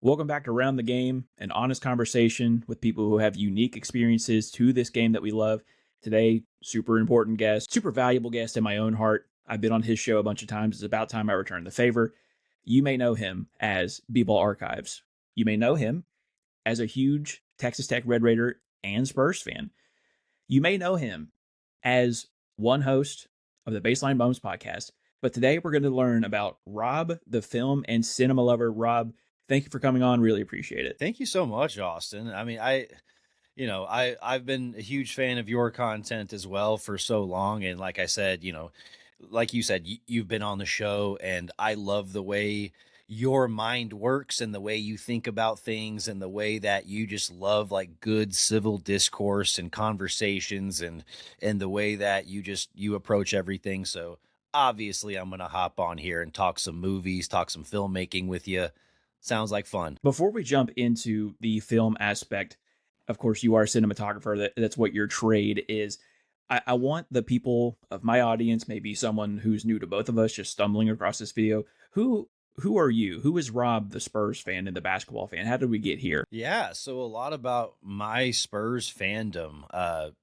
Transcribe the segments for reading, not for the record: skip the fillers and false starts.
Welcome back to Round the Game, an honest conversation with people who have unique experiences to this game that we love. Today, super important guest, super valuable guest in my own heart. I've been on his show a bunch of times. It's about time I return the favor. You may know him as B-Ball Archives. You may know him as a huge Texas Tech Red Raider and Spurs fan. You may know him as one host of the Baseline Bums podcast. But today we're going to learn about Rob, the film and cinema lover. Rob, thank you for coming on. Really appreciate it. Thank you so much, Austin. I mean, I've been a huge fan of your content as well for so long, and like I said, like you said, you've been on the show, and I love the way your mind works and the way you think about things and the way that you just love like good civil discourse and conversations and the way that you approach everything. So obviously I'm going to hop on here and talk some movies, talk some filmmaking with you. Sounds like fun. Before we jump into the film aspect, of course, you are a cinematographer. That's what your trade is. I want the people of my audience, maybe someone who's new to both of us, just stumbling across this video. Who are you? Who is Rob, the Spurs fan and the basketball fan? How did we get here? Yeah, so a lot about my Spurs fandom.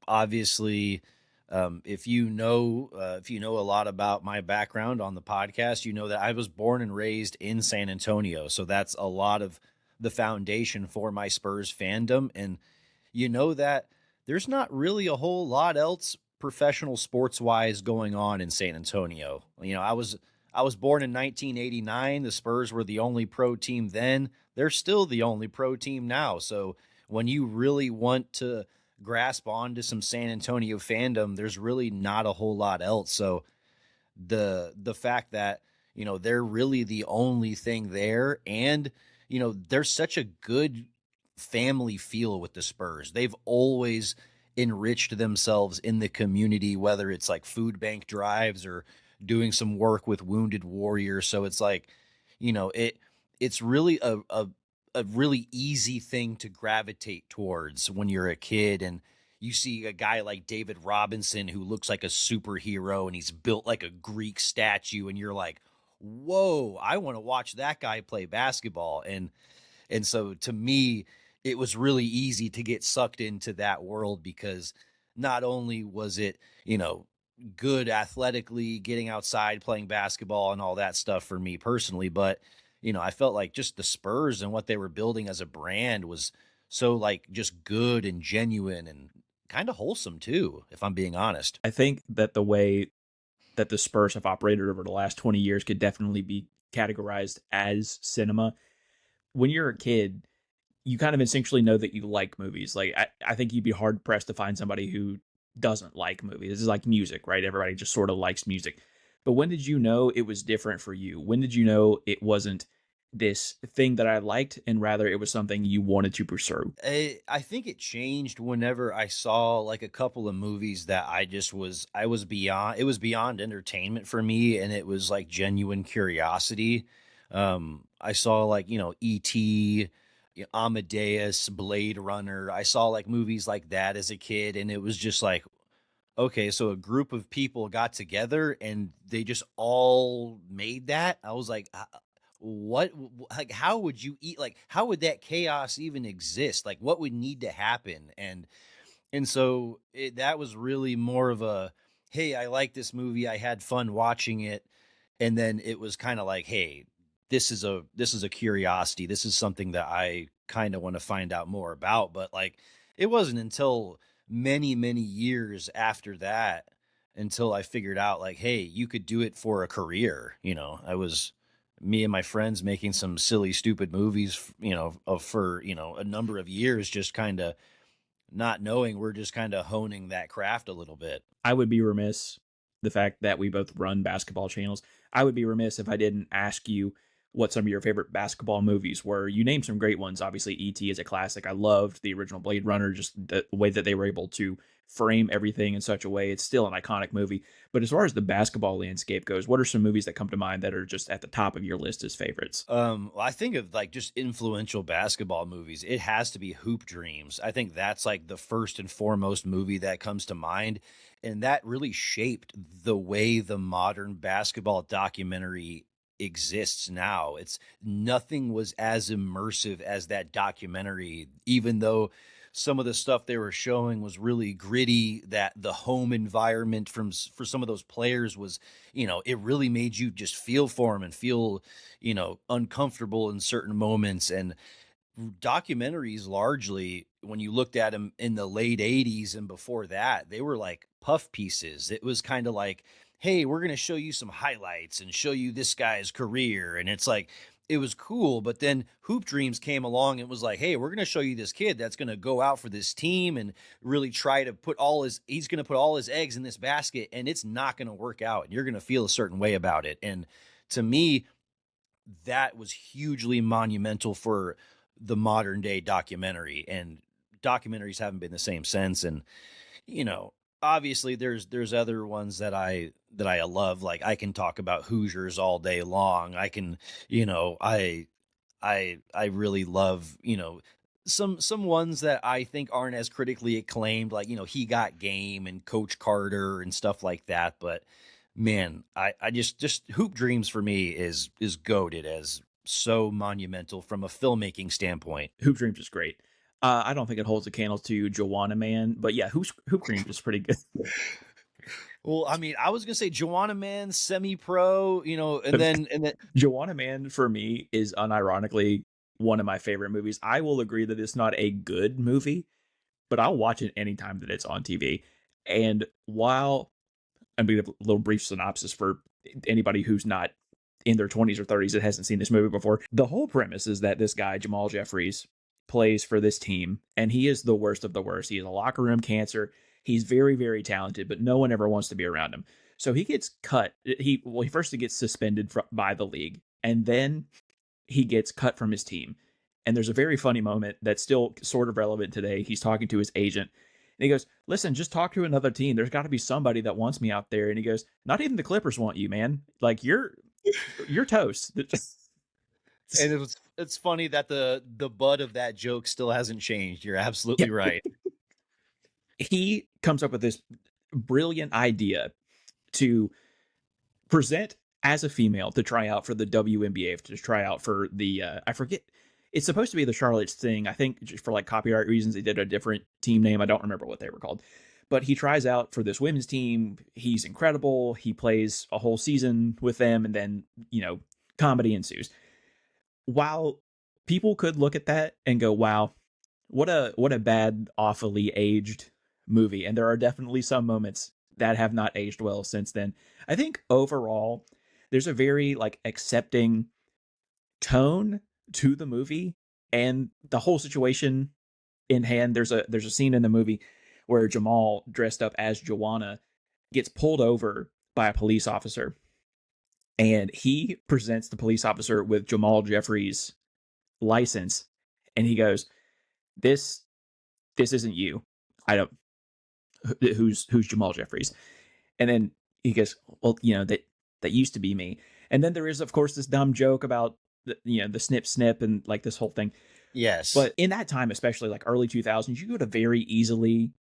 Obviously, if you know a lot about my background on the podcast, you know that I was born and raised in San Antonio. So that's a lot of the foundation for my Spurs fandom. And you know that there's not really a whole lot else professional sports wise going on in San Antonio. I was born in 1989. The Spurs were the only pro team then. They're still the only pro team now. So when you really want to grasp onto some San Antonio fandom, there's really not a whole lot else. So the fact that they're really the only thing there, and there's such a good family feel with the Spurs. They've always enriched themselves in the community, whether it's like food bank drives or doing some work with wounded warriors. So it's like, it's really a really easy thing to gravitate towards when you're a kid and you see a guy like David Robinson who looks like a superhero and he's built like a Greek statue, and you're like, whoa, I want to watch that guy play basketball. And so to me, it was really easy to get sucked into that world because not only was it, good athletically, getting outside, playing basketball and all that stuff for me personally, but I felt like just the Spurs and what they were building as a brand was so like just good and genuine and kind of wholesome too, if I'm being honest. I think that the way that the Spurs have operated over the last 20 years could definitely be categorized as cinema. When you're a kid, you kind of instinctually know that you like movies. Like I think you'd be hard pressed to find somebody who doesn't like movies. This is like music, right? Everybody just sort of likes music. But when did you know it was different for you? When did you know it wasn't this thing that I liked and rather it was something you wanted to pursue? I think it changed whenever I saw like a couple of movies that I was beyond, it was beyond entertainment for me, and it was like genuine curiosity. I saw like, E.T., Amadeus, Blade Runner. I saw like movies like that as a kid, and it was just like, okay, so a group of people got together and they just all made that. I was like, what, like, how would you eat? Like, how would that chaos even exist? Like, what would need to happen? And so that was really more of a, hey, I like this movie. I had fun watching it. And then it was kind of like, hey, this is a curiosity. This is something that I kind of want to find out more about. But like, it wasn't until many, many years after that until I figured out like, hey, you could do it for a career. I was me and my friends making some silly, stupid movies, for, a number of years, just kind of not knowing we're just kind of honing that craft a little bit. I would be remiss, the fact that we both run basketball channels, I would be remiss if I didn't ask you what some of your favorite basketball movies were. You named some great ones. Obviously, E.T. is a classic. I loved the original Blade Runner, just the way that they were able to frame everything in such a way. It's still an iconic movie. But as far as the basketball landscape goes, what are some movies that come to mind that are just at the top of your list as favorites? Well, I think of like just influential basketball movies. It has to be Hoop Dreams. I think that's like the first and foremost movie that comes to mind. And that really shaped the way the modern basketball documentary exists now. It's nothing was as immersive as that documentary, even though some of the stuff they were showing was really gritty, that the home environment for some of those players was, it really made you just feel for them and feel, uncomfortable in certain moments. And documentaries largely, when you looked at them in the late 80s and before that, they were like puff pieces. It was kind of like, hey, we're going to show you some highlights and show you this guy's career. And it's like, it was cool. But then Hoop Dreams came along and was like, hey, we're going to show you this kid that's going to go out for this team and really try to he's going to put all his eggs in this basket, and it's not going to work out. And you're going to feel a certain way about it. And to me, that was hugely monumental for the modern day documentary, and documentaries haven't been the same since. And you know obviously there's other ones that I love. Like, I can talk about Hoosiers all day long. I can, you know I really love, some ones that I think aren't as critically acclaimed, like, He Got Game and Coach Carter and stuff like that. But man, I just Hoop Dreams for me is goated as so monumental from a filmmaking standpoint. Hoop Dreams is great. I don't think it holds a candle to Joanna Man, but yeah, Hoop Dreams is pretty good. Well, I mean, I was gonna say Joanna Man, semi pro, and then Joanna Man for me is unironically one of my favorite movies. I will agree that it's not a good movie, but I'll watch it anytime that it's on TV. And while I'm going to give a little brief synopsis for anybody who's not in their 20s or 30s that hasn't seen this movie before. The whole premise is that this guy, Jamal Jeffries, plays for this team, and he is the worst of the worst. He is a locker room cancer. He's very, very talented, but no one ever wants to be around him. So he gets cut. He first he gets suspended by the league, and then he gets cut from his team. And there's a very funny moment that's still sort of relevant today. He's talking to his agent, and he goes, "Listen, just talk to another team. There's got to be somebody that wants me out there." And he goes, "Not even the Clippers want you, man. Like, you're toast." and it's funny that the butt of that joke still hasn't changed. You're Yeah, absolutely right. he comes up with this brilliant idea to present as a female to try out for the WNBA, to try out for the I forget, it's supposed to be the Charlotte's thing. I think just for like copyright reasons they did a different team name. I don't remember what they were called. But he tries out for this women's team. He's incredible. He plays a whole season with them, and then, comedy ensues. While people could look at that and go, "Wow, what a bad, awfully aged movie," and there are definitely some moments that have not aged well since then. I think overall, there's a very like accepting tone to the movie and the whole situation in hand. There's a scene in the movie where Jamal, dressed up as Joanna, gets pulled over by a police officer, and he presents the police officer with Jamal Jeffries' license, and he goes, "This this isn't you. I don't who's Jamal Jeffries." And then he goes, "Well, that used to be me." And then there is, of course, this dumb joke about the snip snip and like this whole thing. Yes. But in that time, especially like early 2000s, you could have very easily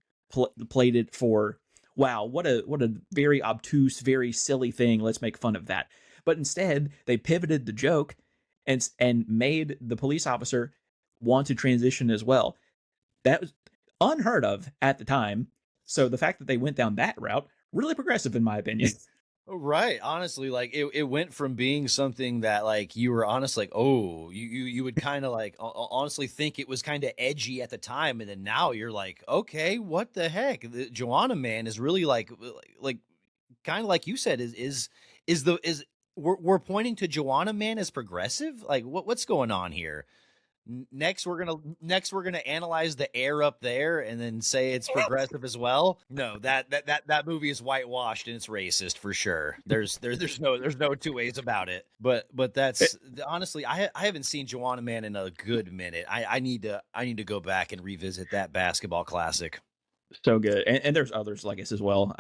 played it for, wow, what a very obtuse, very silly thing. Let's make fun of that. But instead, they pivoted the joke and made the police officer want to transition as well. That was unheard of at the time. So the fact that they went down that route, really progressive in my opinion. Right. Honestly, like it went from being something that like you were honest, like, oh, you would kind of like honestly think it was kind of edgy at the time. And then now you're like, okay, what the heck? The Joanna Man is really like kind of like you said, is we're pointing to Joanna Man as progressive? Like what's going on here? Next we're gonna analyze the air up there and then say it's progressive as well. No, that movie is whitewashed and it's racist for sure. There's no two ways about it. But that's honestly, I haven't seen Joanna Man in a good minute. I need to go back and revisit that basketball classic. So good. And there's others like this as well.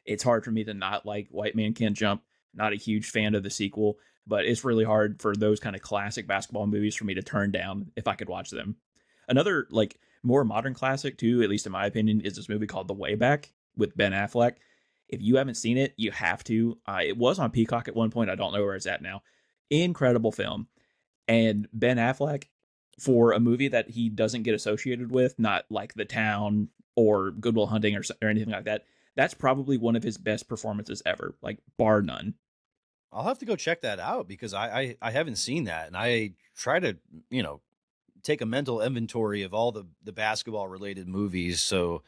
It's hard for me to not like White Man Can't Jump. Not a huge fan of the sequel, but it's really hard for those kind of classic basketball movies for me to turn down if I could watch them. Another like more modern classic too, at least in my opinion, is this movie called The Way Back with Ben Affleck. If you haven't seen it, you have to. It was on Peacock at one point. I don't know where it's at now, Incredible film. And Ben Affleck, for a movie that he doesn't get associated with, not like The Town or Good Will Hunting or anything like that, that's probably one of his best performances ever, like bar none. I'll have to go check that out because I haven't seen that, and I try to, you know, take a mental inventory of all the basketball related movies, so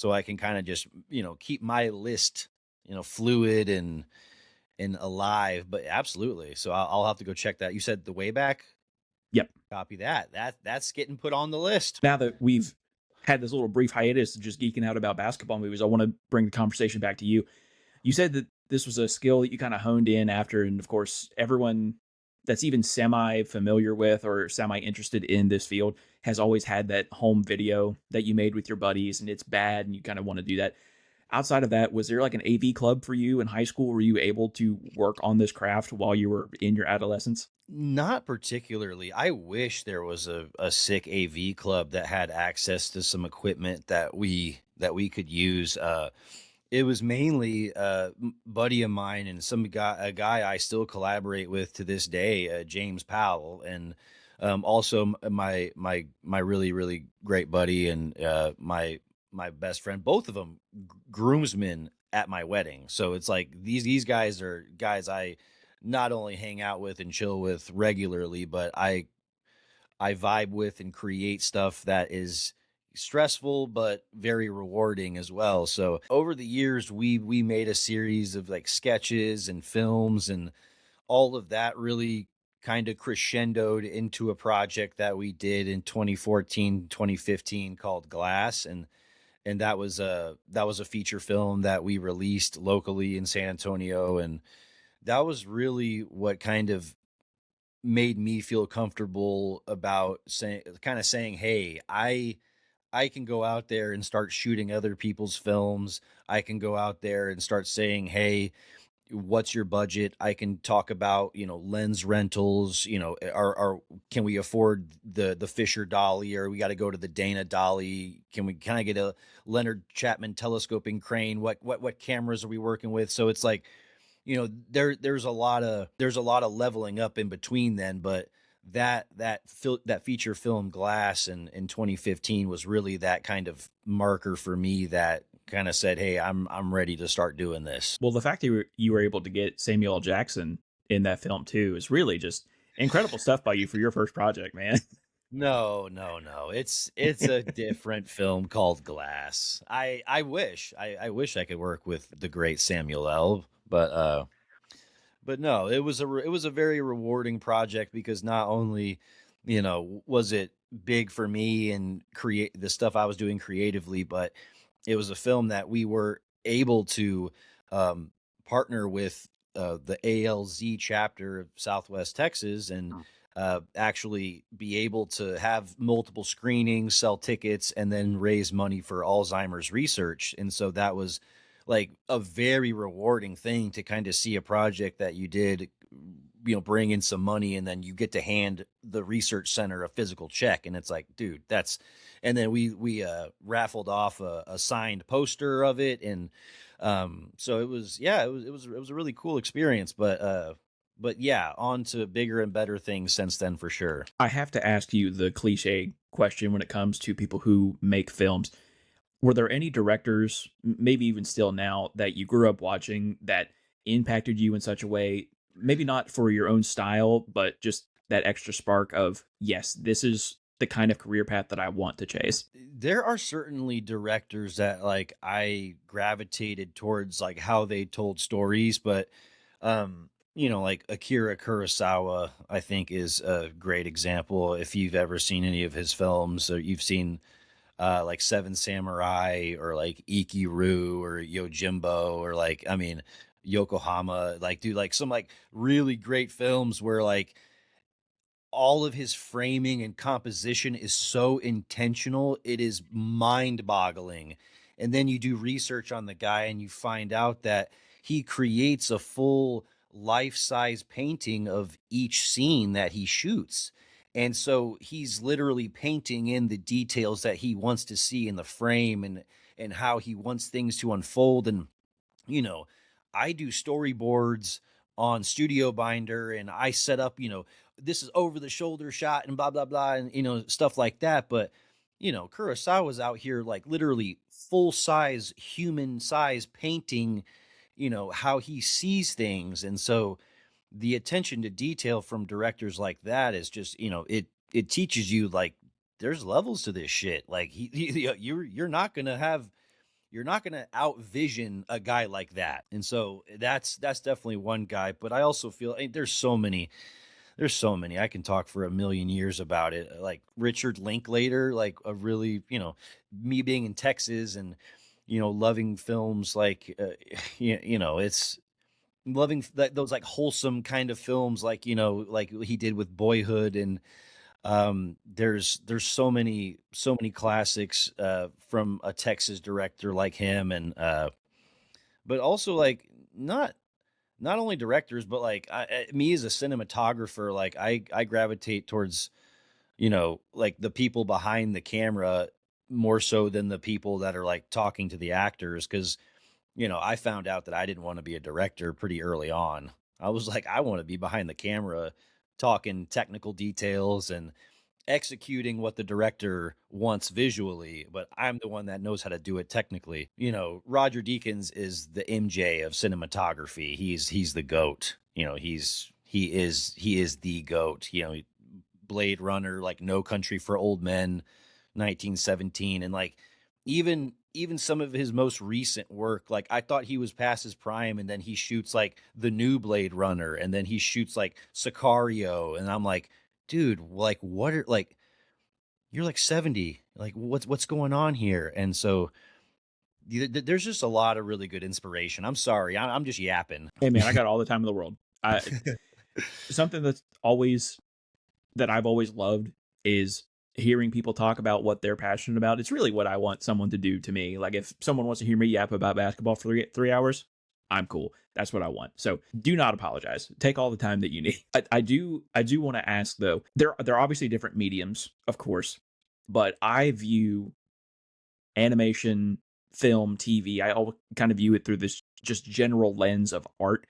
I can kind of just, you know, keep my list, you know, fluid and alive. But absolutely, so I'll have to go check that. You said The Way Back. Yep. Copy that. That's getting put on the list. Now that we've had this little brief hiatus of just geeking out about basketball movies, I want to bring the conversation back to you. You said that this was a skill that you kind of honed in after, and of course, everyone that's even semi familiar with or semi interested in this field has always had that home video that you made with your buddies, and it's bad, and you kind of want to do that. Outside of that, was there like an AV club for you in high school? Were you able to work on this craft while you were in your adolescence? Not particularly. I wish there was a sick AV club that had access to some equipment that we could use. It was mainly buddy of mine and a guy I still collaborate with to this day, James Powell, and also my really great buddy and my best friend. Both of them groomsmen at my wedding. So it's like these guys are guys I not only hang out with and chill with regularly, but I vibe with and create stuff that is stressful but very rewarding as well. So over the years we made a series of like sketches and films, and all of that really kind of crescendoed into a project that we did in 2014, 2015 called Glass, and that was a feature film that we released locally in San Antonio, and that was really what kind of made me feel comfortable about saying, "Hey, I can go out there and start shooting other people's films. I can go out there and start saying, "Hey, what's your budget?" I can talk about, you know, lens rentals, you know, are can we afford the Fisher dolly, or we got to go to the Dana dolly? Can we kind of get a Leonard Chapman telescoping crane? What cameras are we working with?" So it's like, you know, there's a lot of leveling up in between then, but that feature film Glass in 2015 was really that kind of marker for me that kind of said, "Hey, I'm ready to start doing this." Well, the fact that you were able to get Samuel L. Jackson in that film too is really just incredible stuff by you for your first project, man. No, no, no. It's a different film called Glass. I wish I could work with the great Samuel L. But no, it was a very rewarding project because not only, you know, was it big for me and create the stuff I was doing creatively, but it was a film that we were able to um, partner with the ALZ chapter of Southwest Texas, and actually be able to have multiple screenings, sell tickets, and then raise money for Alzheimer's research. And so that was like a very rewarding thing to kind of see a project that you did, you know, bring in some money, and then you get to hand the research center a physical check, and it's like, dude, that's. And then we raffled off a signed poster of it, and so it was, yeah, it was a really cool experience. But yeah, on to bigger and better things since then for sure. I have to ask you the cliche question when it comes to people who make films. Were there any directors, maybe even still now, that you grew up watching that impacted you in such a way, maybe not for your own style, but just that extra spark of, yes, this is the kind of career path that I want to chase? There are certainly directors that like I gravitated towards like how they told stories, but you know, like Akira Kurosawa, I think is a great example. If you've ever seen any of his films, or you've seen like Seven Samurai or like Ikiru or Yojimbo, or like, I mean, Yokohama, like, dude, like some like really great films where like all of his framing and composition is so intentional, it is mind-boggling. And then you do research on the guy and you find out that he creates a full life-size painting of each scene that he shoots. And so he's literally painting in the details that he wants to see in the frame, and how he wants things to unfold. And you know, I do storyboards on Studio Binder, and I set up, this is over the shoulder shot and blah blah blah, and stuff like that. But Kurosawa's out here like literally full size, human size painting, how he sees things. And so the attention to detail from directors like that is just, it teaches you like there's levels to this shit. Like you're not gonna out vision a guy like that. And so that's definitely one guy. But I also feel there's so many. I can talk for a million years about it. Like Richard Linklater, like a really, me being in Texas and loving films like it's loving those like wholesome kind of films, like like he did with Boyhood. And there's so many classics from a Texas director like him. And but also like not only directors, but like me as a cinematographer, like I gravitate towards like the people behind the camera more so than the people that are like talking to the actors. Because I found out that I didn't want to be a director pretty early on. I was like, I want to be behind the camera talking technical details and executing what the director wants visually, but I'm the one that knows how to do it technically. Roger Deakins is the MJ of cinematography. He's the goat. He is the goat. Blade Runner, like No Country for Old Men, 1917, and like even some of his most recent work, like I thought he was past his prime, and then he shoots like the new Blade Runner, and then he shoots like Sicario, and I'm like, dude, like what are like you're like 70, like what's going on here? And so there's just a lot of really good inspiration. I'm sorry, I'm just yapping. Hey man, I got all the time in the world. I something that I've always loved is hearing people talk about what they're passionate about. It's really what I want someone to do to me. Like if someone wants to hear me yap about basketball for 3 hours, I'm cool. That's what I want. So do not apologize. Take all the time that you need. I do want to ask though. There are obviously different mediums, of course, but I view animation, film, TV. I all kind of view it through this just general lens of art,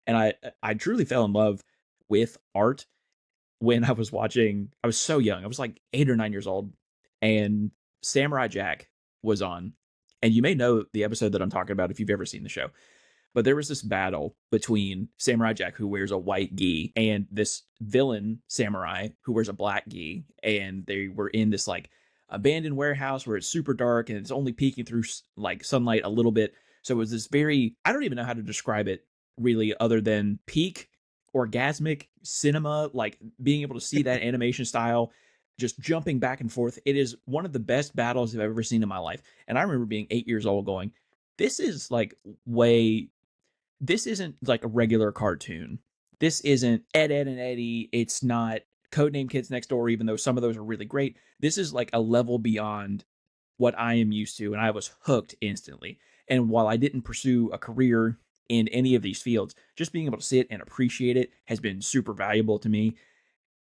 and I truly fell in love with art when I was watching. I was so young. I was like 8 or 9 years old, and Samurai Jack was on. And you may know the episode that I'm talking about if you've ever seen the show. But there was this battle between Samurai Jack, who wears a white gi, and this villain samurai who wears a black gi. And they were in this like abandoned warehouse where it's super dark and it's only peeking through like sunlight a little bit. So it was this very, I don't even know how to describe it really, other than peak orgasmic cinema, like being able to see that animation style just jumping back and forth. It is one of the best battles I've ever seen in my life. And I remember being 8 years old going, this is like way this isn't like a regular cartoon. This isn't Ed, Ed, and Eddie. It's not Codename Kids Next Door, even though some of those are really great. This is like a level beyond what I am used to, and I was hooked instantly. And while I didn't pursue a career in any of these fields, just being able to sit and appreciate it has been super valuable to me.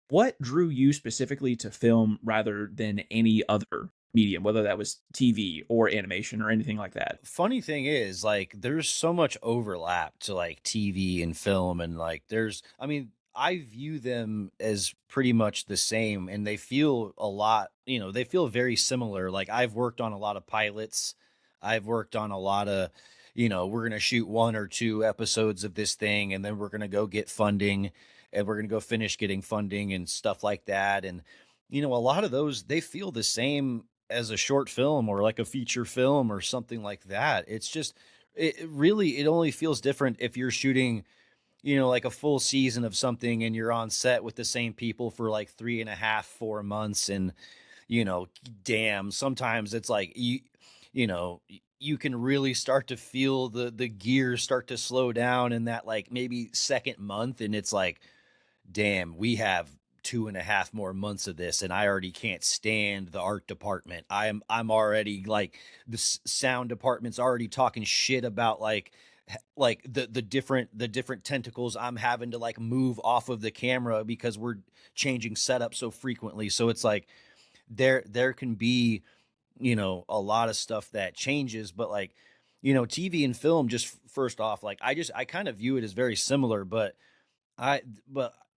What drew you specifically to film rather than any other medium, whether that was TV or animation or anything like that? Funny thing is, like, there's so much overlap to like TV and film, and like, I mean, I view them as pretty much the same, and they feel a lot, they feel very similar. Like, I've worked on a lot of pilots, I've worked on a lot of, we're going to shoot 1 or 2 episodes of this thing, and then we're going to go get funding, and we're going to go finish getting funding and stuff like that. And, a lot of those, they feel the same as a short film or like a feature film or something like that. It's just it really it only feels different if you're shooting, like a full season of something and you're on set with the same people for like 3.5, 4 months. And, damn, sometimes it's like you can really start to feel the gears start to slow down in that like maybe second month, and it's like, damn, we have 2.5 more months of this, and I already can't stand the art department. I'm already like the sound department's already talking shit about like the different tentacles I'm having to like move off of the camera because we're changing setup so frequently. So it's like there can be a lot of stuff that changes, but like TV and film, just first off, like I kind of view it as very similar, but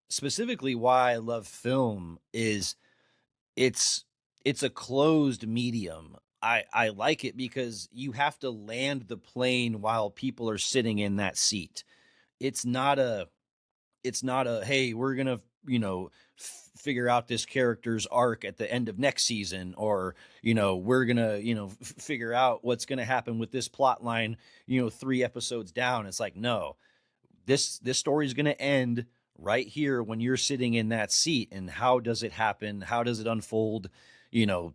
specifically why I love film is it's it's a closed medium. I like it because you have to land the plane while people are sitting in that seat. It's not a it's not a, hey, we're gonna figure out this character's arc at the end of next season, or we're gonna figure out what's gonna happen with this plot line 3 episodes down. It's like, no, this story is going to end right here when you're sitting in that seat. And how does it happen? How does it unfold? you know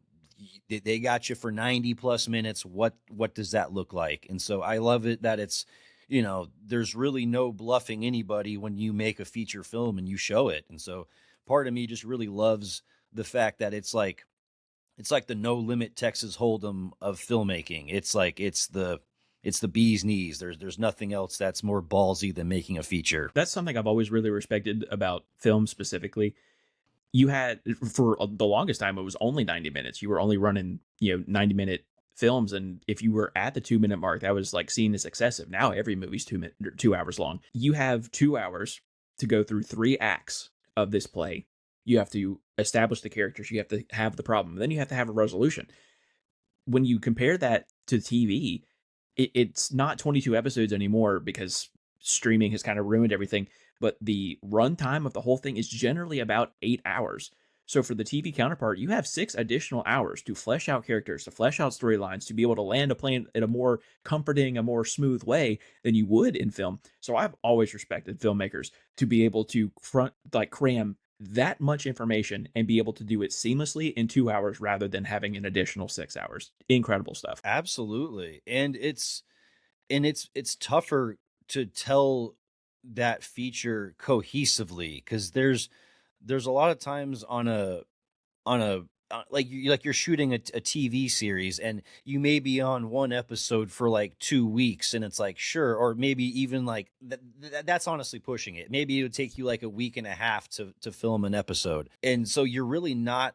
they got you for 90 plus minutes. What does that look like? And so I love it that it's there's really no bluffing anybody when you make a feature film and you show it. And so part of me just really loves the fact that it's like the no limit Texas Hold'em of filmmaking. It's like it's the bee's knees. There's nothing else that's more ballsy than making a feature. That's something I've always really respected about film specifically. You had for the longest time it was only 90 minutes. You were only running, 90-minute films, and if you were at the 2-minute mark, that was like seen as excessive. Now every movie's 2 hours long. You have 2 hours to go through 3 acts of this play. You have to establish the characters, you have to have the problem, then you have to have a resolution. When you compare that to TV, it's not 22 episodes anymore because streaming has kind of ruined everything. But the runtime of the whole thing is generally about 8 hours. So for the TV counterpart, you have 6 additional hours to flesh out characters, to flesh out storylines, to be able to land a plane in a more comforting, a more smooth way than you would in film. So I've always respected filmmakers to be able to cram that much information and be able to do it seamlessly in 2 hours rather than having an additional 6 hours. Incredible stuff. Absolutely. And it's tougher to tell that feature cohesively, because there's a lot of times on a like you're shooting a TV series, and you may be on one episode for like 2 weeks, and it's like, sure, or maybe even like that's honestly pushing it. Maybe it would take you like a week and a half to film an episode, and so you're really not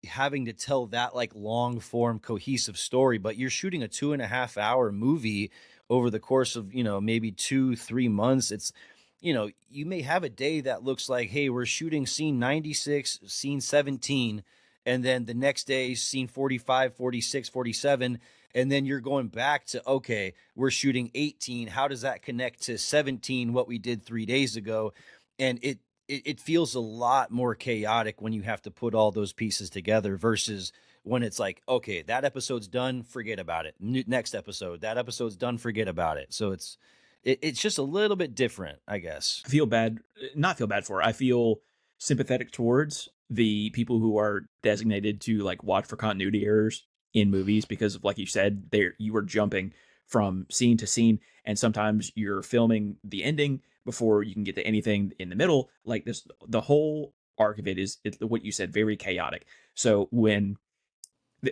having to tell that like long form cohesive story, but you're shooting a 2.5 hour movie over the course of maybe 2-3 months. You may have a day that looks like, hey, we're shooting scene 96, scene 17, and then the next day scene 45, 46, 47, and then you're going back to, okay, we're shooting 18, how does that connect to 17, what we did 3 days ago? And it feels a lot more chaotic when you have to put all those pieces together versus when it's like, okay, that episode's done, forget about it. Next episode, that episode's done, forget about it. So it's just a little bit different, I guess. I feel bad, not feel bad for it. I feel sympathetic towards the people who are designated to like watch for continuity errors in movies because of, like you said, there you were jumping from scene to scene, and sometimes you're filming the ending before you can get to anything in the middle. Like this, the whole arc of it is what you said, very chaotic. So when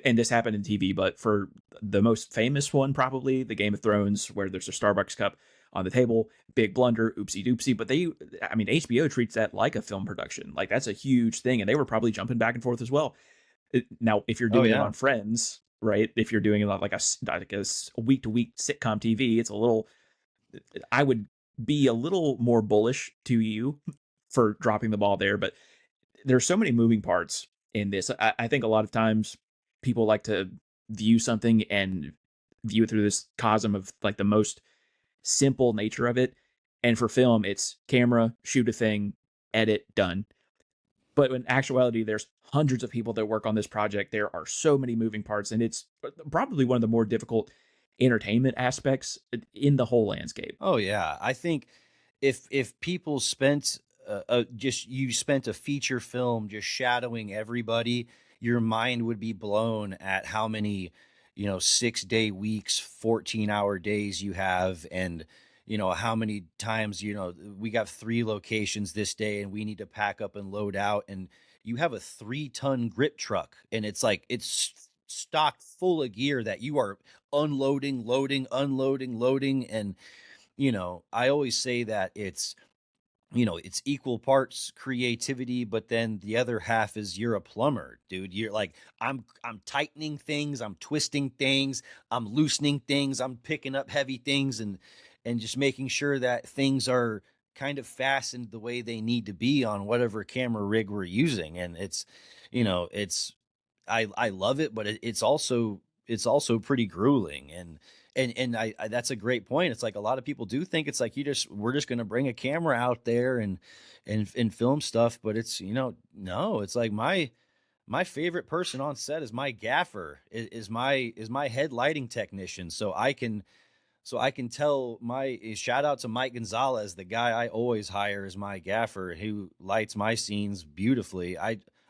and this happened in TV, but for the most famous one, probably the Game of Thrones, where there's a Starbucks cup on the table, big blunder, oopsie doopsie. But I mean, HBO treats that like a film production. Like that's a huge thing. And they were probably jumping back and forth as well. Now, if you're Oh doing it yeah. on Friends, right? If you're doing it on like a week to week sitcom TV, it's a little, I would be a little more bullish to you for dropping the ball there. But there's so many moving parts in this. I think a lot of times people like to view something and view it through this cosm of like the most simple nature of it. And for film, it's camera, shoot a thing, edit, done. But in actuality, there's hundreds of people that work on this project. There are so many moving parts, and it's probably one of the more difficult entertainment aspects in the whole landscape. Oh yeah. I think if people spent just you spent a feature film just shadowing everybody, your mind would be blown at how many 6-day weeks, 14-hour days you have, and how many times we got 3 locations this day and we need to pack up and load out, and you have a 3-ton grip truck, and it's like it's stocked full of gear that you are unloading, loading, unloading, loading. And I always say that it's equal parts creativity, but then the other half is you're a plumber, dude. You're like, I'm tightening things, I'm twisting things, I'm loosening things, I'm picking up heavy things, and just making sure that things are kind of fastened the way they need to be on whatever camera rig we're using. And it's I love it, but it's also pretty grueling. And I that's a great point. It's like a lot of people do think it's like we're just going to bring a camera out there and film stuff, but it's no, it's like my favorite person on set is my gaffer, is my head lighting technician, so I can tell my shout out to Mike Gonzalez, the guy I always hire as my gaffer, who lights my scenes beautifully.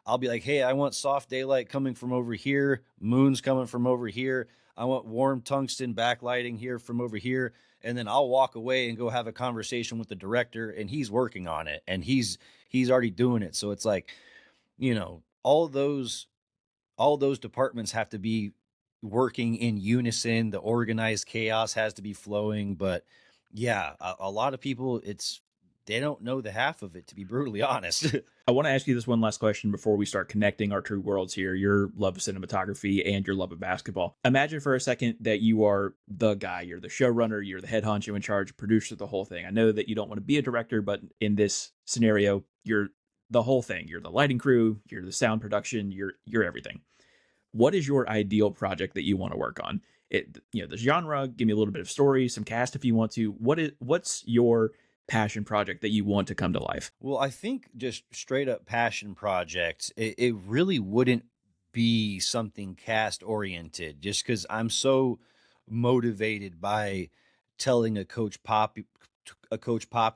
I'll be like, hey, I want soft daylight coming from over here, moons coming from over here. I want warm tungsten backlighting here from over here. And then I'll walk away and go have a conversation with the director, and he's working on it, and he's already doing it. So it's like, all those departments have to be working in unison. The organized chaos has to be flowing. But yeah, a lot of people, they don't know the half of it, to be brutally honest. I want to ask you this one last question before we start connecting our true worlds here, your love of cinematography and your love of basketball. Imagine for a second that you are the guy, you're the showrunner, you're the head honcho in charge, producer, the whole thing. I know that you don't want to be a director, but in this scenario, you're the whole thing. You're the lighting crew, you're the sound production, you're everything. What is your ideal project that you want to work on? The genre, give me a little bit of story, some cast if you want to. What's your passion project that you want to come to life? Well, I think just straight up passion project, it really wouldn't be something cast oriented, just because I'm so motivated by telling a Coach Pop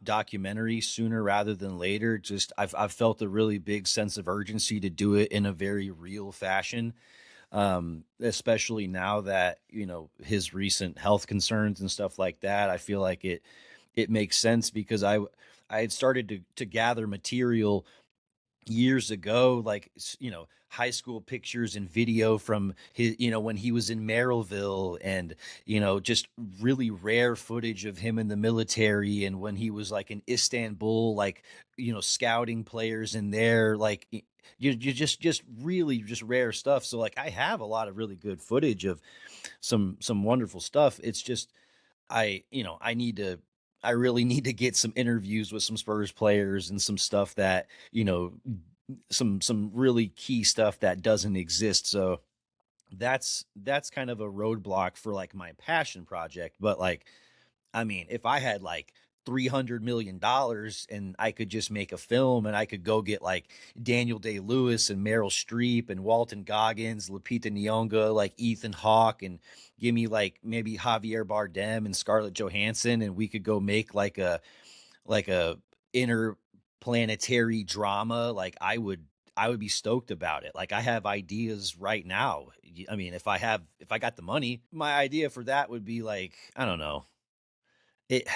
documentary sooner rather than later. Just I've felt a really big sense of urgency to do it in a very real fashion. Especially now that his recent health concerns and stuff like that. I feel like it makes sense, because I had started to gather material years ago, like high school pictures and video from his, when he was in Merrillville, and just really rare footage of him in the military, and when he was like in Istanbul, like scouting players in there, like you just really just rare stuff. So like I have a lot of really good footage of some wonderful stuff. It's just I really need to get some interviews with some Spurs players and some stuff that, some really key stuff that doesn't exist. So that's kind of a roadblock for like my passion project. But like, I mean, if I had like $300 million and I could just make a film, and I could go get like Daniel Day-Lewis and Meryl Streep and Walton Goggins, Lupita Nyong'o, like Ethan Hawke, and give me like maybe Javier Bardem and Scarlett Johansson, and we could go make like a interplanetary drama, like I would be stoked about it. Like I have ideas right now. I mean, if I got the money, my idea for that would be like, I don't know, it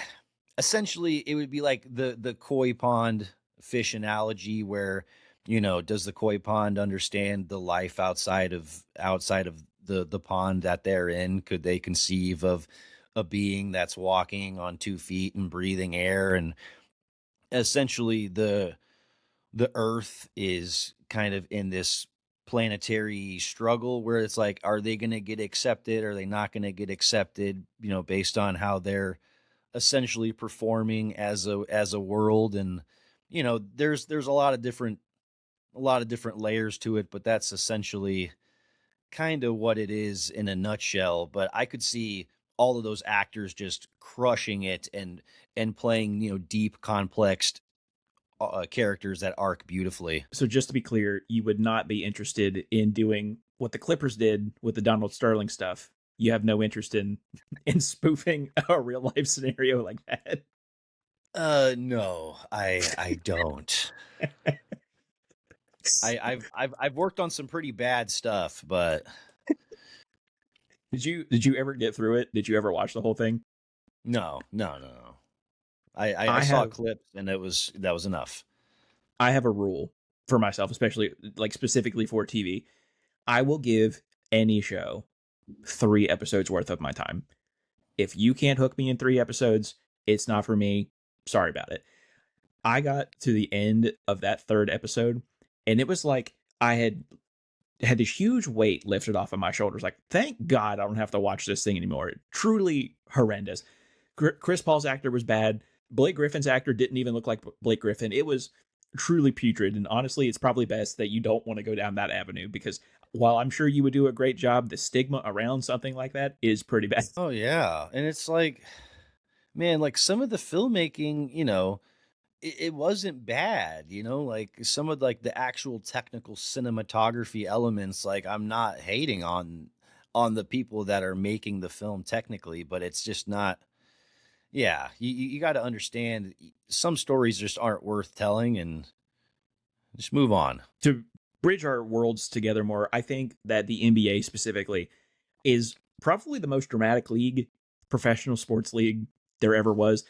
essentially it would be like the koi pond fish analogy, where does the koi pond understand the life outside of the pond that they're in? Could they conceive of a being that's walking on 2 feet and breathing air? And essentially the earth is kind of in this planetary struggle, where it's like, are they going to get accepted, are they not going to get accepted, based on how they're essentially performing as a world. And there's a lot of different layers to it, but that's essentially kind of what it is in a nutshell. But I could see all of those actors just crushing it, and playing deep, complex characters that arc beautifully. So just to be clear, you would not be interested in doing what the Clippers did with the Donald Sterling stuff. You have no interest in in spoofing a real life scenario like that. No, I don't. I've worked on some pretty bad stuff, but Did you ever get through it? Did you ever watch the whole thing? no, no, no, no. I I saw have clips, and that was enough. I have a rule for myself, especially like specifically for TV. I will give any show 3 episodes worth of my time. If you can't hook me in 3 episodes, it's not for me. Sorry about it. I got to the end of that 3rd episode, and it was like I had this huge weight lifted off of my shoulders. Like, thank God I don't have to watch this thing anymore. Truly horrendous. Chris Paul's actor was bad. Blake Griffin's actor didn't even look like Blake Griffin. It was truly putrid. And honestly, it's probably best that you don't want to go down that avenue because while I'm sure you would do a great job, the stigma around something like that is pretty bad. Oh yeah, and it's like, man, like some of the filmmaking, it wasn't bad, like some of like the actual technical cinematography elements, like I'm not hating on the people that are making the film technically, but it's just not. Yeah, you got to understand some stories just aren't worth telling, and just move on. To bridge our worlds together more, I think that the NBA specifically is probably the most dramatic league, professional sports league there ever was.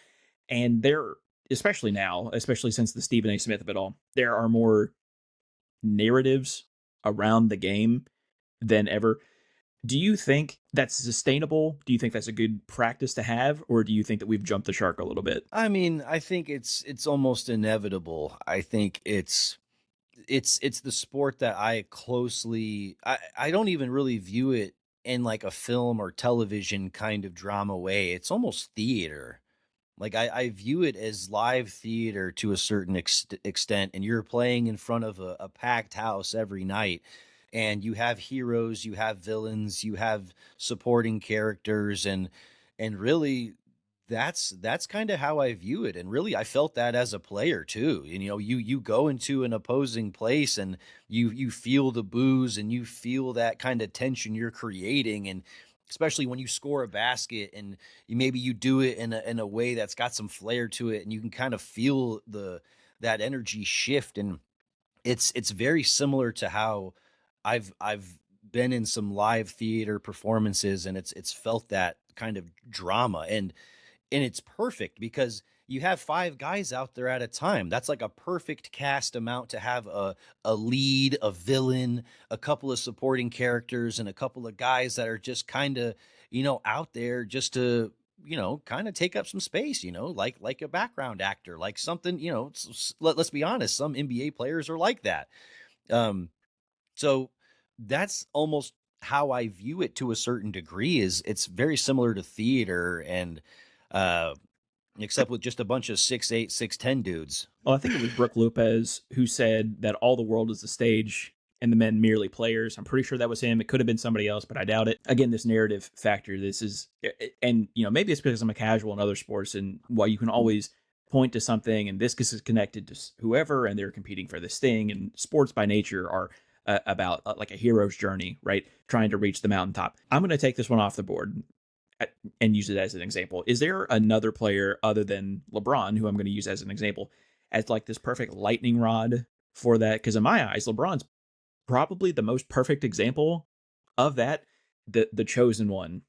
And there, especially now, especially since the Stephen A. Smith of it all, there are more narratives around the game than ever. Do you think that's sustainable? Do you think that's a good practice to have, or do you think that we've jumped the shark a little bit? I mean, I think it's almost inevitable. I think it's the sport that I don't even really view it in like a film or television kind of drama way. It's almost theater. Like I view it as live theater to a certain extent, and you're playing in front of a packed house every night, and you have heroes, you have villains, you have supporting characters, and really that's kind of how I view it. And really I felt that as a player too. You go into an opposing place and you feel the booze and you feel that kind of tension you're creating, and especially when you score a basket and maybe you do it in a way that's got some flair to it, and you can kind of feel that energy shift. And it's very similar to how I've been in some live theater performances, and it's felt that kind of drama. And it's perfect because you have 5 guys out there at a time. That's like a perfect cast amount to have a lead, a villain, a couple of supporting characters, and a couple of guys that are just kinda, out there just to, kinda take up some space, like a background actor, like something, let's be honest, some NBA players are like that. Um, so that's almost how I view it to a certain degree. Is it's very similar to theater, and uh except with just a bunch of 6'8", 6'10" dudes. Well, I think it was Brooke Lopez who said that all the world is the stage and the men merely players. I'm pretty sure that was him. It could have been somebody else, but I doubt it. Again, this narrative factor, this is, and maybe it's because I'm a casual in other sports, and while you can always point to something, and this is connected to whoever, and they're competing for this thing, and sports by nature are about like a hero's journey, right? Trying to reach the mountaintop. I'm going to take this one off the board and use it as an example. Is there another player other than LeBron who I'm going to use as an example as like this perfect lightning rod for that? Because in my eyes, LeBron's probably the most perfect example of that. The chosen one,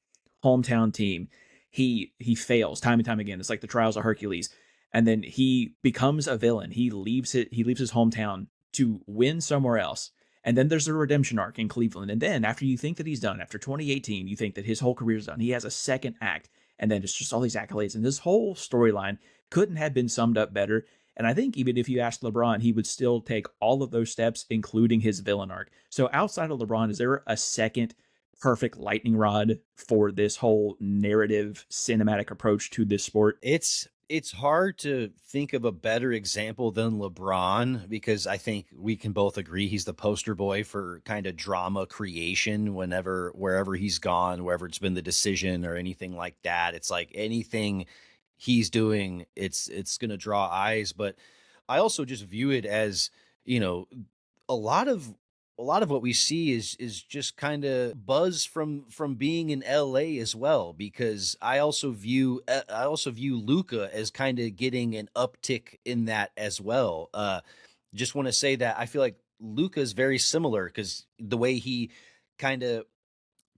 hometown team. He fails time and time again. It's like the trials of Hercules, and then he becomes a villain. He leaves it. He leaves his hometown to win somewhere else. And then there's a redemption arc in Cleveland. And then after you think that he's done, after 2018, you think that his whole career's done. He has a second act. And then it's just all these accolades. And this whole storyline couldn't have been summed up better. And I think even if you asked LeBron, he would still take all of those steps, including his villain arc. So outside of LeBron, is there a second perfect lightning rod for this whole narrative cinematic approach to this sport? It's hard to think of a better example than LeBron, because I think we can both agree he's the poster boy for kind of drama creation wherever he's gone, wherever it's been the decision or anything like that. It's like anything he's doing, it's going to draw eyes. But I also just view it as, you know, a lot of a lot of what we see is just kind of buzz from being in LA as well, because I also view Luca as kind of getting an uptick in that as well. Just want to say that I feel like Luca is very similar, because the way he kind of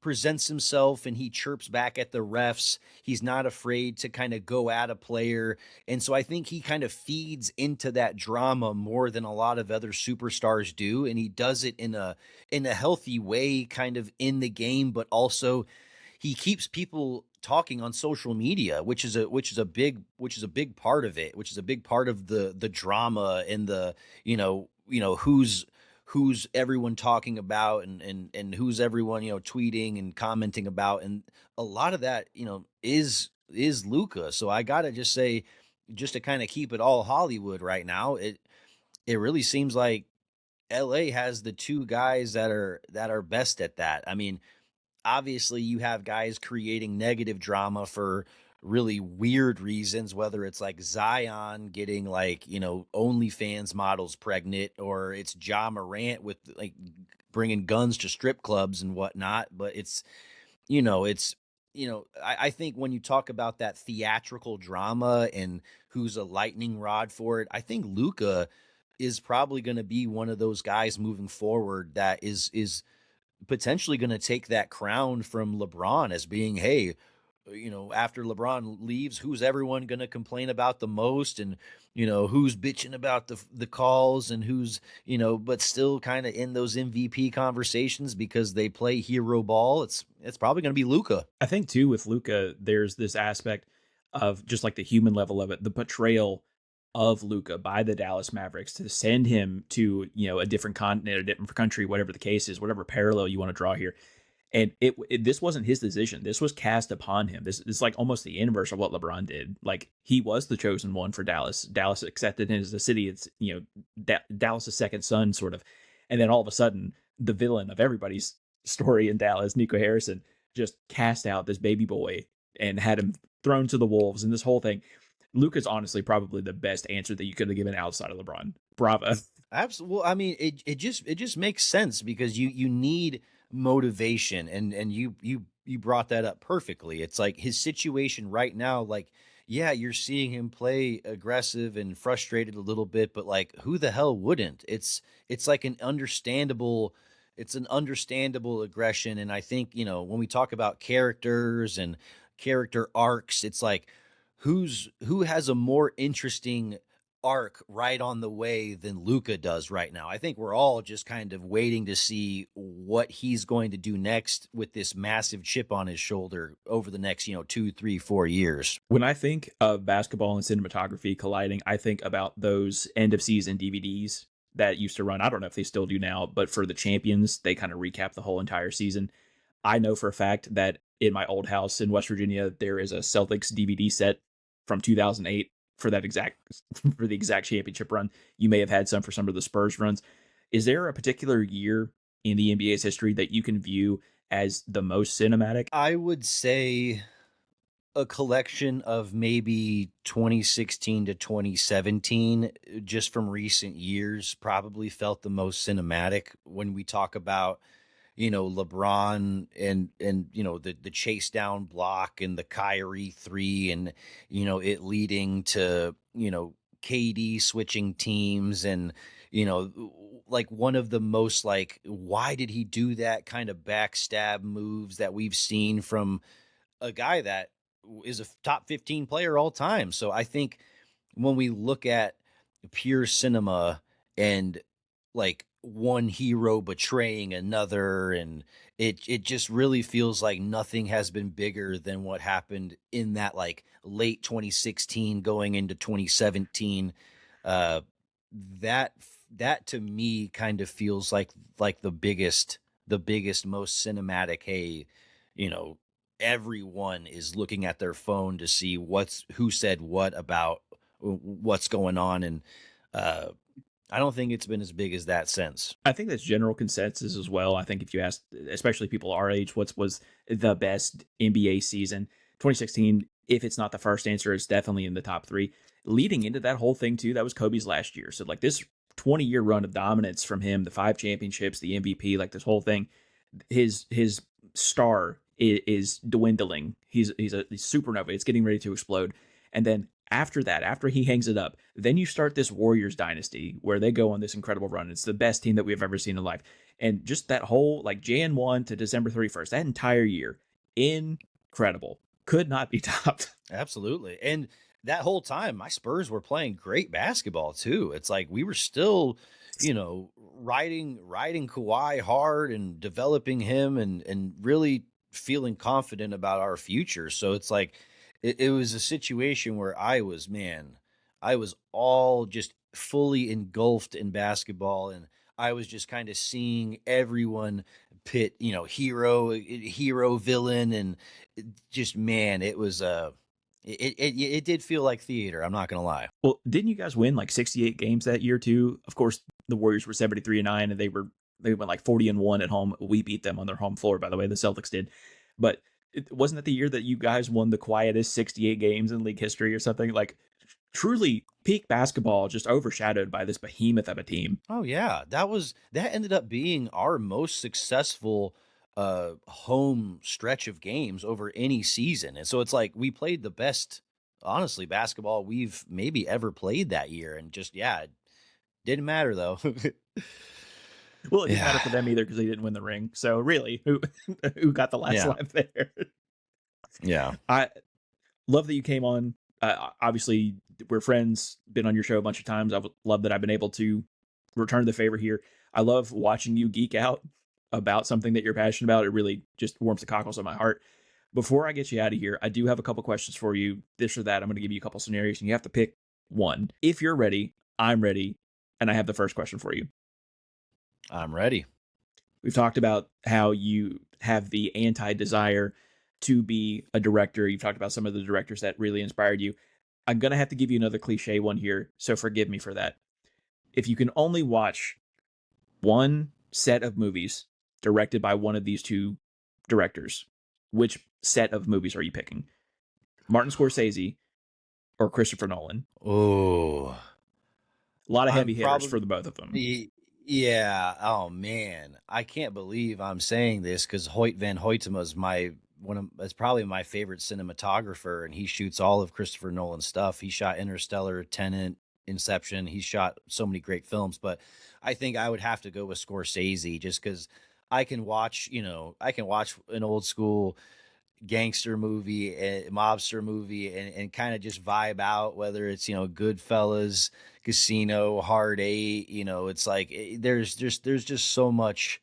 presents himself and he chirps back at the refs. He's not afraid to kind of go at a player. And so I think he kind of feeds into that drama more than a lot of other superstars do. And he does it in a healthy way, kind of in the game, but also he keeps people talking on social media, which is a big part of it, which is a big part of the drama and the who's everyone talking about and who's everyone tweeting and commenting about, and a lot of that is Luca. So I gotta just say, just to kind of keep it all Hollywood right now, it really seems like LA has the two guys that are best at that. I mean, obviously you have guys creating negative drama for really weird reasons, whether it's like Zion getting like, OnlyFans models pregnant, or it's Ja Morant with like bringing guns to strip clubs and whatnot. But it's, I think when you talk about that theatrical drama and who's a lightning rod for it, I think Luca is probably going to be one of those guys moving forward that is potentially going to take that crown from LeBron as being, hey, after LeBron leaves, who's everyone going to complain about the most, and who's bitching about the calls, and who's but still kind of in those MVP conversations because they play hero ball. It's probably going to be Luca. I think too with Luca, there's this aspect of just like the human level of it, the portrayal of Luca by the Dallas Mavericks to send him to a different continent, a different country, whatever the case is, whatever parallel you want to draw here. And this wasn't his decision. This was cast upon him. This is like almost the inverse of what LeBron did. Like he was the chosen one for Dallas. Dallas accepted him as the city. It's Dallas's second son, sort of. And then all of a sudden, the villain of everybody's story in Dallas, Nico Harrison, just cast out this baby boy and had him thrown to the wolves. And this whole thing, Luca's honestly probably the best answer that you could have given outside of LeBron. Bravo. Absolutely. Well, I mean, it just makes sense because you need motivation, and you brought that up perfectly. It's like his situation right now, like, yeah, you're seeing him play aggressive and frustrated a little bit, but like who the hell wouldn't? It's like an understandable aggression. And I think, when we talk about characters and character arcs, it's like who has a more interesting arc right on the way than Luca does right now. I think we're all just kind of waiting to see what he's going to do next with this massive chip on his shoulder over the next, 2, 3, 4 years. When I think of basketball and cinematography colliding, I think about those end of season DVDs that used to run. I don't know if they still do now, but for the champions, they kind of recap the whole entire season. I know for a fact that in my old house in West Virginia, there is a Celtics DVD set from 2008 for that exact for the exact championship run. You may have had some for some of the Spurs runs. Is there a particular year in the NBA's history that you can view as the most cinematic? I would say a collection of maybe 2016 to 2017, just from recent years, probably felt the most cinematic when we talk about LeBron and the chase down block and the Kyrie three, and it leading to KD switching teams, and like one of the most, like, why did he do that kind of backstab moves that we've seen from a guy that is a top 15 player all time. So I think when we look at pure cinema and like one hero betraying another, and it just really feels like nothing has been bigger than what happened in that like late 2016 going into 2017. uh that that to me kind of feels like the biggest most cinematic. Hey, you know everyone is looking at their phone to see who said what about what's going on, and uh I don't think it's been as big as that since. I think that's general consensus as well. I think if you ask, especially people our age, what was the best NBA season, 2016. If it's not the first answer, it's definitely in the top three. Leading into that whole thing too, that was Kobe's last year. So like this 20-year run of dominance from him, the 5 championships, the MVP, like this whole thing, his star is dwindling. He's supernova. It's getting ready to explode. And then after that, after he hangs it up, then you start this Warriors dynasty where they go on this incredible run. It's the best team that we've ever seen in life. And just that whole like Jan 1 to December 31st, that entire year, incredible. Could not be topped. Absolutely. And that whole time, my Spurs were playing great basketball too. It's like we were still, riding Kawhi hard and developing him, and really feeling confident about our future. So it's like it was a situation where I was all just fully engulfed in basketball, and I was just kind of seeing everyone pit, hero, villain, and just man, it was it did feel like theater. I'm not gonna lie. Well, didn't you guys win like 68 games that year too? Of course, the Warriors were 73-9, and they went like 40-1 at home. We beat them on their home floor, by the way. The Celtics did, but wasn't that the year that you guys won the quietest 68 games in league history or something? Like truly peak basketball, just overshadowed by this behemoth of a team. Oh yeah, that ended up being our most successful home stretch of games over any season. And so it's like we played the best, honestly, basketball we've maybe ever played that year, and just yeah, it didn't matter though. Well, it didn't matter Yeah. for them either because they didn't win the ring. So really, who who got the last Yeah. laugh there? Yeah. I love that you came on. Obviously, we're friends. Been on your show a bunch of times. I love that I've been able to return the favor here. I love watching you geek out about something that you're passionate about. It really just warms the cockles of my heart. Before I get you out of here, I do have a couple questions for you. This or that. I'm going to give you a couple scenarios, and you have to pick one. If you're ready, I'm ready, and I have the first question for you. I'm ready. We've talked about how you have the anti desire to be a director. You've talked about some of the directors that really inspired you. I'm going to have to give you another cliche one here, so forgive me for that. If you can only watch one set of movies directed by one of these two directors, which set of movies are you picking? Martin Scorsese or Christopher Nolan? Oh, A lot of I'm heavy hitters probably for the both of them. yeah. Oh man, I can't believe I'm saying this because Hoyt van Hoytema is that's probably my favorite cinematographer, and he shoots all of Christopher Nolan's stuff. He shot Interstellar, Tenet, Inception. He shot so many great films, but I think I would have to go with Scorsese just because I can watch an old school gangster movie, a mobster movie, and kind of just vibe out, whether it's, Goodfellas, Casino, Hard Eight, it's like there's just so much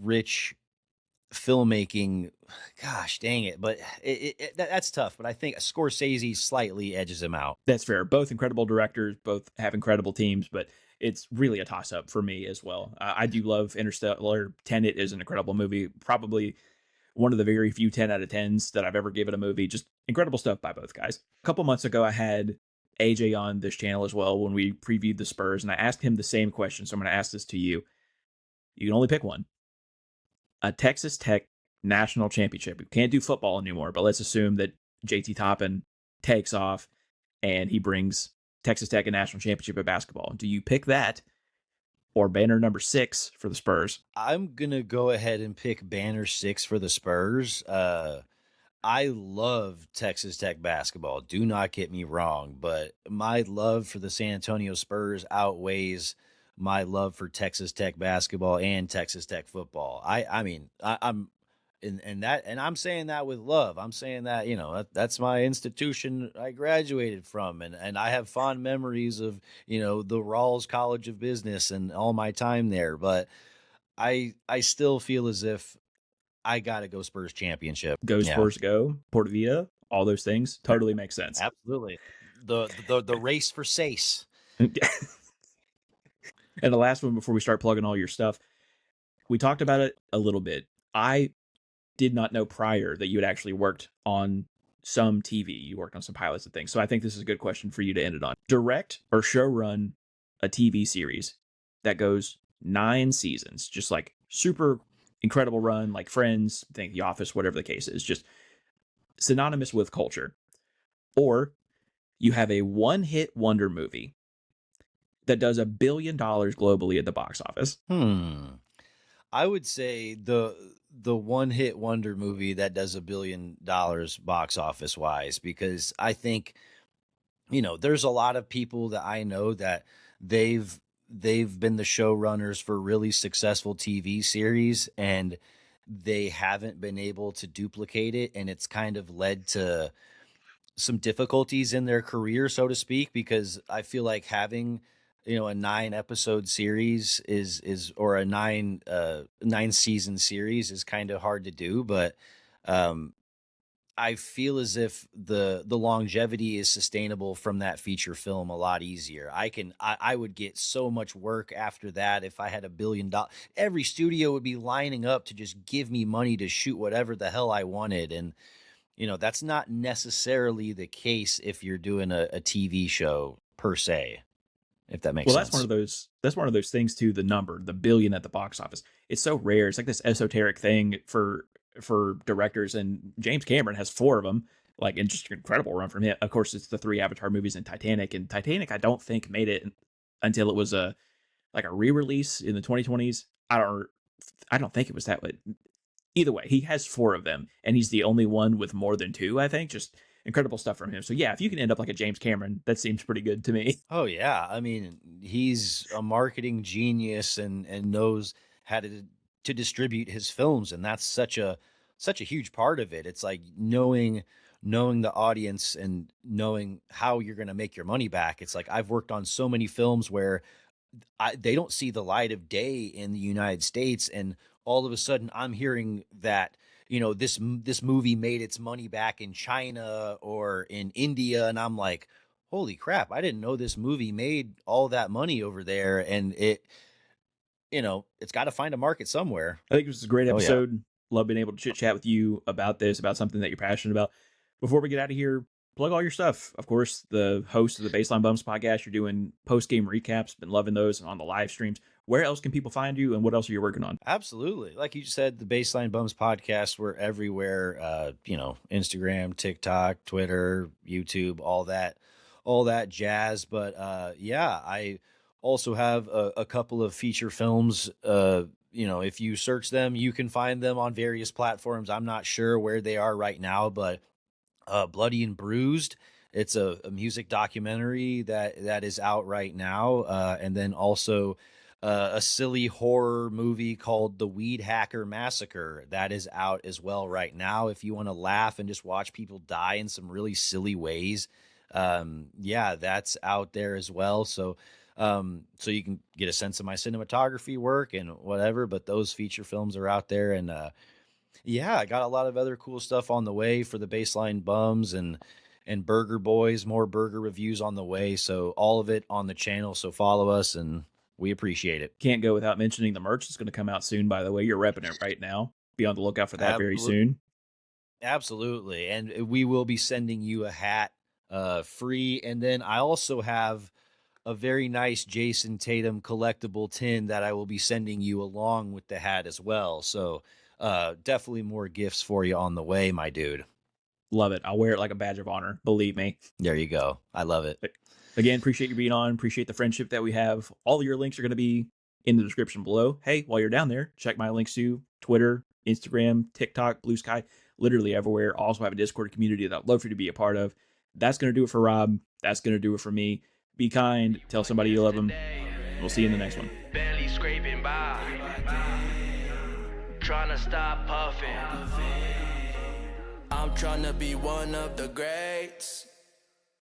rich filmmaking. Gosh dang it. But that's tough. But I think Scorsese slightly edges him out. That's fair. Both incredible directors, both have incredible teams, but it's really a toss up for me as well. I do love Interstellar. Tenet is an incredible movie. Probably one of the very few 10 out of 10s that I've ever given a movie. Just incredible stuff by both guys. A couple months ago, I had AJ on this channel as well when we previewed the Spurs, and I asked him the same question. So I'm going to ask this to you. You can only pick one: a Texas Tech national championship. We can't do football anymore, but let's assume that JT Toppin takes off and he brings Texas Tech a national championship of basketball. Do you pick that or banner number 6 for the Spurs? I'm gonna go ahead and pick banner 6 for the Spurs. I love Texas Tech basketball. Do not get me wrong, but my love for the San Antonio Spurs outweighs my love for Texas Tech basketball and Texas Tech football. I mean, I'm and I'm saying that with love. I'm saying that, that's my institution I graduated from, and I have fond memories of, the Rawls College of Business and all my time there, but I still feel as if I got to go Spurs championship. Go Yeah. Spurs go, Portavita, all those things totally make sense. Absolutely. The race for Sace. And the last one before we start plugging all your stuff, we talked about it a little bit. I did not know prior that you had actually worked on some TV. You worked on some pilots and things. So I think this is a good question for you to end it on. Direct or showrun a TV series that goes 9 seasons, just like super incredible run, like Friends, think The Office, whatever the case is, just synonymous with culture. Or you have a one hit wonder movie that does $1 billion globally at the box office. I would say the one hit wonder movie that does $1 billion box office wise, because I think, there's a lot of people that I know that they've been the showrunners for really successful TV series, and they haven't been able to duplicate it, and it's kind of led to some difficulties in their career, so to speak, because I feel like having a 9 episode series is or a 9 season series is kind of hard to do, but um I feel as if the longevity is sustainable from that feature film a lot easier. I would get so much work after that if I had $1 billion. Every studio would be lining up to just give me money to shoot whatever the hell I wanted. And that's not necessarily the case if you're doing a TV show per se, if that makes Well, that's one sense. of those things too. The number, the billion at the box office, it's so rare. It's like this esoteric thing for directors, and James Cameron has four of them. Like, and just an incredible run from him. Of course, it's the three Avatar movies and Titanic. And Titanic, I don't think made it until it was a like a re-release in the 2020s. I don't think it was that way. Either way, he has four of them, and he's the only one with more than two. I think just incredible stuff from him. So yeah, if you can end up like a James Cameron, that seems pretty good to me. Oh yeah, I mean, he's a marketing genius and knows how to distribute his films, and that's such a huge part of it. It's like knowing the audience and knowing how you're going to make your money back. It's like I've worked on so many films where they don't see the light of day in the United States, and all of a sudden I'm hearing that this movie made its money back in China or in India, and I'm like, holy crap! I didn't know this movie made all that money over there, and it's got to find a market somewhere. I think this is a great Oh yeah, episode. Love being able to chit chat with you about this, about something that you're passionate about. Before we get out of here, plug all your stuff. Of course, the host of the Baseline Bums podcast, you're doing post game recaps. Been loving those and on the live streams. Where else can people find you, and what else are you working on? absolutely. Like you said, the Baseline Bums podcast, we're everywhere. Instagram, TikTok, Twitter, YouTube, all that jazz. But yeah, I also have a couple of feature films. If you search them, you can find them on various platforms. I'm not sure where they are right now, but Bloody and Bruised. It's a music documentary that is out right now, and then also a silly horror movie called The Weed Hacker Massacre that is out as well right now. If you want to laugh and just watch people die in some really silly ways, yeah, that's out there as well. So you can get a sense of my cinematography work and whatever. But those feature films are out there, and yeah, I got a lot of other cool stuff on the way for the Baseline Bums and Burger Boys, more burger reviews on the way. So all of it on the channel. So follow us, and we appreciate it. Can't go without mentioning the merch that's going to come out soon, by the way. You're repping it right now. Be on the lookout for that very Absolutely. soon. Absolutely. And we will be sending you a hat free. And then I also have a very nice Jason Tatum collectible tin that I will be sending you along with the hat as well. So definitely more gifts for you on the way, my dude. Love it. I'll wear it like a badge of honor. Believe me. There you go. I love it. Again, appreciate you being on. Appreciate the friendship that we have. All of your links are going to be in the description below. Hey, while you're down there, check my links to Twitter, Instagram, TikTok, Blue Sky, literally everywhere. Also have a Discord community that I'd love for you to be a part of. That's going to do it for Rob. That's going to do it for me. Be kind. Tell somebody you love them. We'll see you in the next one. Barely scraping by. Trying to stop puffing. I'm trying to be one of the greats.